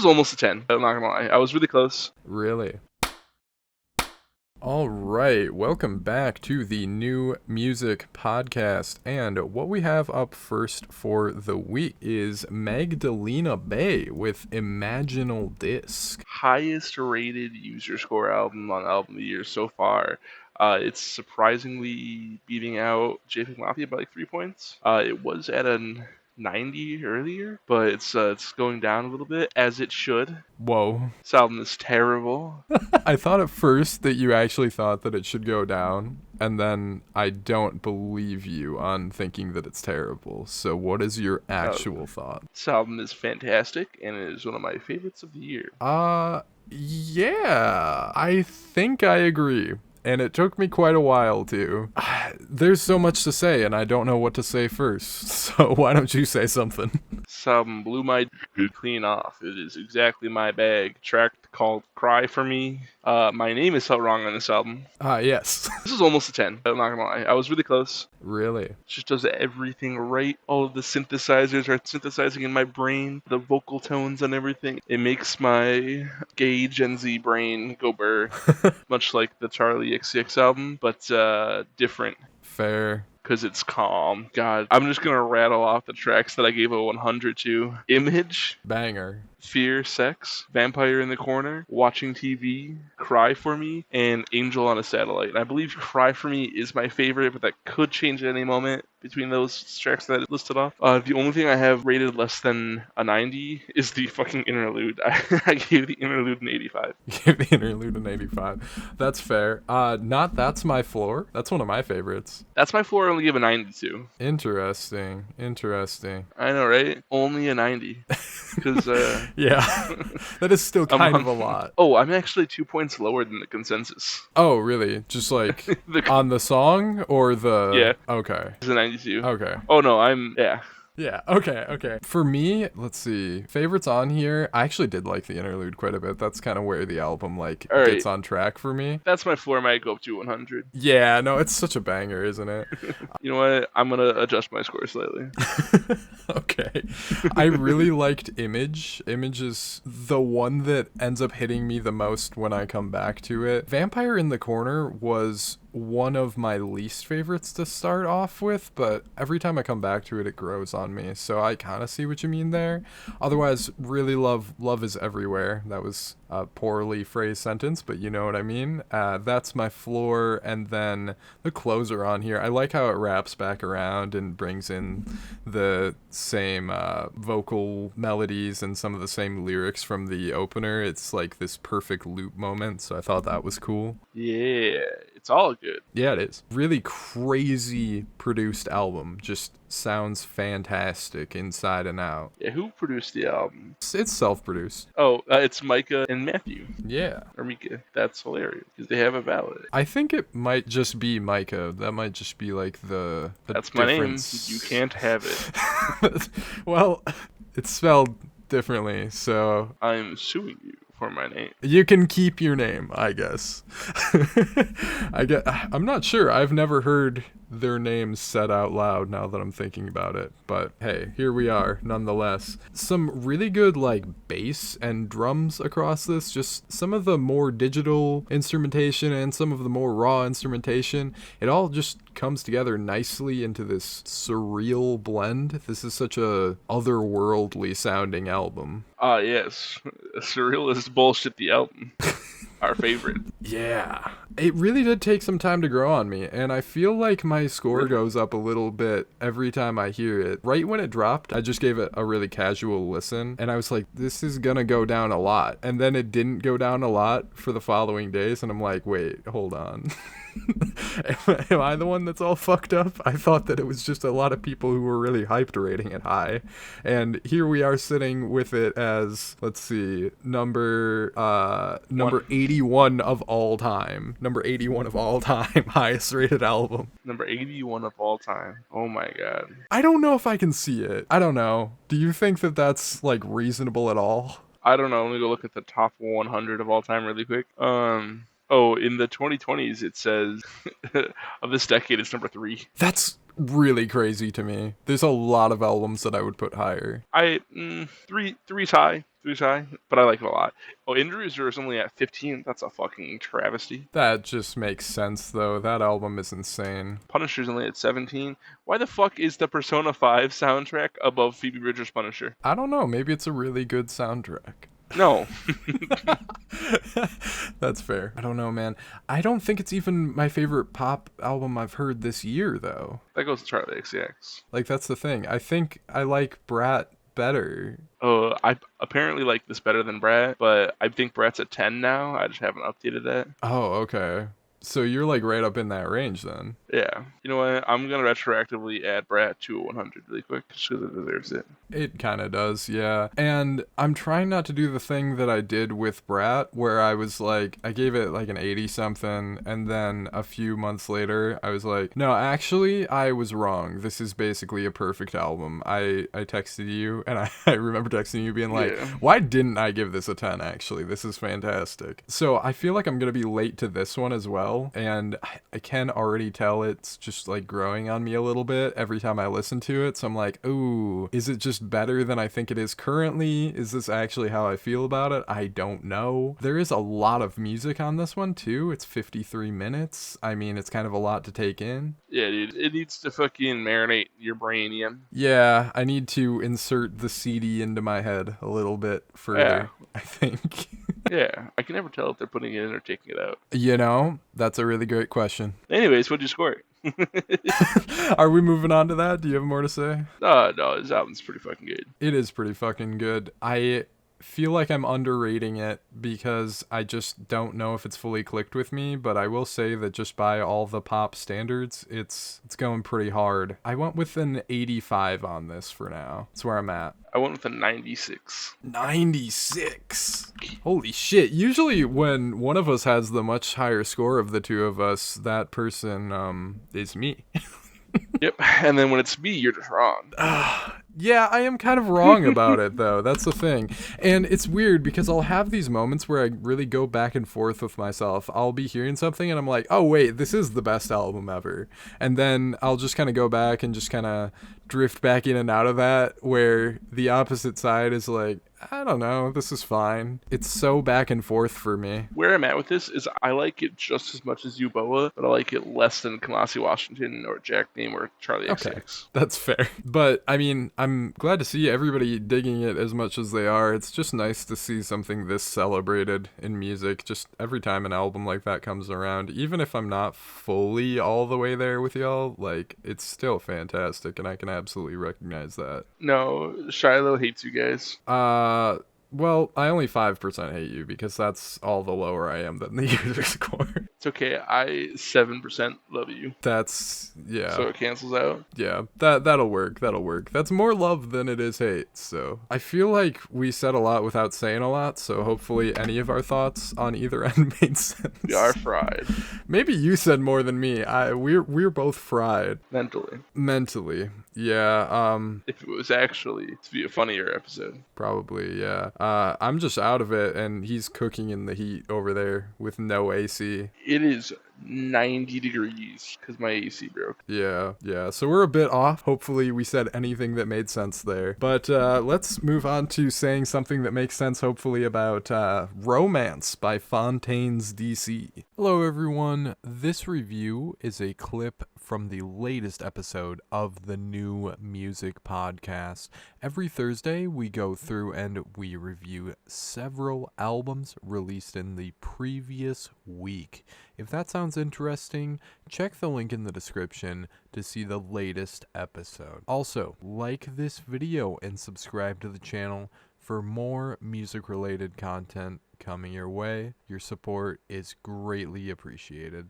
is almost a 10. I'm not gonna lie. I was really close. Really? All right, welcome back to the New Music Podcast. And what we have up first for the week is Magdalena Bay with Imaginal Disc. Highest rated user score album on Album of the Year so far. It's surprisingly beating out JPEG Mafia by like 3 points. It was at a 90 earlier, but it's going down a little bit, as it should. Whoa. This album is terrible. I thought at first that you actually thought that it should go down, and then I don't believe you on thinking that it's terrible. So what is your actual thought? This album is fantastic, and it is one of my favorites of the year. Yeah, I think I agree. And it took me quite a while to. There's so much to say, and I don't know what to say first. So why don't you say something? This album blew my clean off. It is exactly my bag. Track called Cry For Me. My name is spelled wrong on this album. Yes. This is almost a 10. I'm not gonna lie. I was really close. Really? It just does everything right. All of the synthesizers are synthesizing in my brain. The vocal tones and everything. It makes my gay Gen Z brain go burr. Much like the Charlie XCX album, but different. Fair. Because it's calm. God, I'm just going to rattle off the tracks that I gave a 100 to. Image. Banger. Fear, Sex, Vampire in the Corner, Watching TV, Cry For Me, and Angel on a Satellite. And I believe Cry For Me is my favorite, but that could change at any moment between those tracks that I listed off. The only thing I have rated less than a 90 is the fucking interlude. I gave the interlude an 85. Give the interlude an 85. That's fair. That's My Floor. That's one of my favorites. That's My Floor. I only give a 92. Interesting. I know, right? Only a 90. Because, yeah, that is still kind of a lot. Oh, I'm actually 2 points lower than the consensus. Oh, really? Just like on the song or the... Yeah. Okay. It's a 92. Okay. Oh, no, Yeah, okay. For me, let's see. Favorites on here, I actually did like the interlude quite a bit. That's kind of where the album, gets on track for me. That's My Floor might go up to 100. Yeah, no, it's such a banger, isn't it? You know what? I'm going to adjust my score slightly. Okay. I really liked Image. Image is the one that ends up hitting me the most when I come back to it. Vampire in the Corner was one of my least favorites to start off with, but every time I come back to it, it grows on me. So I kind of see what you mean there. Otherwise, really love Is Everywhere. That was a poorly phrased sentence, but you know what I mean. That's My Floor, and then the closer on here. I like how it wraps back around and brings in the same vocal melodies and some of the same lyrics from the opener. It's like this perfect loop moment, so I thought that was cool. Yeah, it's all good. Yeah, it is. Really crazy produced album. Just sounds fantastic inside and out. Yeah, who produced the album? It's self-produced. Oh, it's Micah and Matthew. Yeah. Or Mika. That's hilarious, because they have a ballad. I think it might just be Micah. That might just be like the That's difference. My name. You can't have it. Well, it's spelled differently, so... I'm suing you for my name. You can keep your name, I guess. I'm not sure. I've never heard their names said out loud now that I'm thinking about it. But hey, here we are, nonetheless. Some really good, bass and drums across this. Just some of the more digital instrumentation and some of the more raw instrumentation. It all just comes together nicely into this surreal blend. This is such a otherworldly sounding album. Yes. Surrealist Bullshit, the album. Our favorite. Yeah. It really did take some time to grow on me, and I feel like my score goes up a little bit every time I hear it. Right when it dropped, I just gave it a really casual listen, and I was like, this is gonna go down a lot. And then it didn't go down a lot for the following days, and I'm like, wait, hold on. Am I the one that's all fucked up? I thought that it was just a lot of people who were really hyped rating it high. And here we are sitting with it as, let's see, number 81 of all time. Number 81 of all time, highest rated album. Number 81 of all time. Oh my god. I don't know if I can see it. I don't know. Do you think that that's reasonable at all? I don't know. Let me go look at the top 100 of all time really quick. Oh, in the 2020s, it says of this decade, it's number 3. That's really crazy to me. There's a lot of albums that I would put higher. Three's high. Three's high, but I like it a lot. Oh, Injuries are only at 15. That's a fucking travesty. That just makes sense, though. That album is insane. Punisher's only at 17. Why the fuck is the Persona 5 soundtrack above Phoebe Bridgers' Punisher? I don't know. Maybe it's a really good soundtrack. No. That's fair. I don't know, man. I don't think it's even my favorite pop album I've heard this year, though. That goes to Charlie XCX. Like, that's the thing. I think I like Brat better. I apparently like this better than Brat, but I think Brat's at 10 now. I just haven't updated that. Oh, okay. So you're like right up in that range then. Yeah. You know what? I'm going to retroactively add Brat to 100 really quick just because it deserves it. It kind of does, yeah. And I'm trying not to do the thing that I did with Brat, where I was like, I gave it like an 80 something, and then a few months later, I was like, no, actually, I was wrong. This is basically a perfect album. I texted you, and I remember texting you being like, Yeah. why didn't I give this a 10, actually? This is fantastic. So I feel like I'm going to be late to this one as well, and I can already tell it's just like growing on me a little bit every time I listen to it. So I'm like, ooh, is it just better than I think it is currently? Is this actually how I feel about it? I don't know. There is a lot of music on this one too. It's 53 minutes. I mean, it's kind of a lot to take in. Yeah, dude. It needs to fucking marinate your brain, Ian. Yeah, I need to insert the CD into my head a little bit further, I think. Yeah. I can never tell if they're putting it in or taking it out. You know, that's a really great question. Anyways, what'd you score? Are we moving on to that? Do you have more to say? No, this album's pretty fucking good. It is pretty fucking good. I feel like I'm underrating it because I just don't know if it's fully clicked with me, but I will say that just by all the pop standards, it's going pretty hard. I went with an 85 on this for now. That's where I'm at. I went with a 96. 96. Holy shit. Usually when one of us has the much higher score of the two of us, that person is me. Yep. And then when it's me, you're just wrong. Yeah, I am kind of wrong about it, though. That's the thing. And it's weird because I'll have these moments where I really go back and forth with myself. I'll be hearing something and I'm like, oh, wait, this is the best album ever. And then I'll just kind of go back and just kind of drift back in and out of that, where the opposite side is like, I don't know, this is fine. It's so back and forth for me. Where I'm at with this is I like it just as much as Uboa, but I like it less than Kamasi Washington or Jack Name or Charlie XCX. That's fair. But, I mean, I'm glad to see everybody digging it as much as they are. It's just nice to see something this celebrated in music, just every time an album like that comes around. Even if I'm not fully all the way there with y'all, like, it's still fantastic, and I can absolutely recognize that. No, Shiloh hates you guys. Well, I only 5% hate you because that's all the lower I am than the user score. It's okay. I 7% love you. That's, yeah. So it cancels out. Yeah, that'll work. That'll work. That's more love than it is hate. So I feel like we said a lot without saying a lot. So hopefully any of our thoughts on either end made sense. We are fried. Maybe you said more than me. We're both fried Mentally. Yeah. If it was actually to be a funnier episode. Probably. Yeah. I'm just out of it, and he's cooking in the heat over there with no AC. It is 90 degrees because my AC broke. Yeah. So we're a bit off. Hopefully we said anything that made sense there. But let's move on to saying something that makes sense, hopefully, about Romance by Fontaine's DC. Hello, everyone. This review is a clip from the latest episode of the New Music Podcast. Every Thursday, we go through and we review several albums released in the previous week. If that sounds interesting, check the link in the description to see the latest episode. Also, like this video and subscribe to the channel for more music-related content coming your way. Your support is greatly appreciated.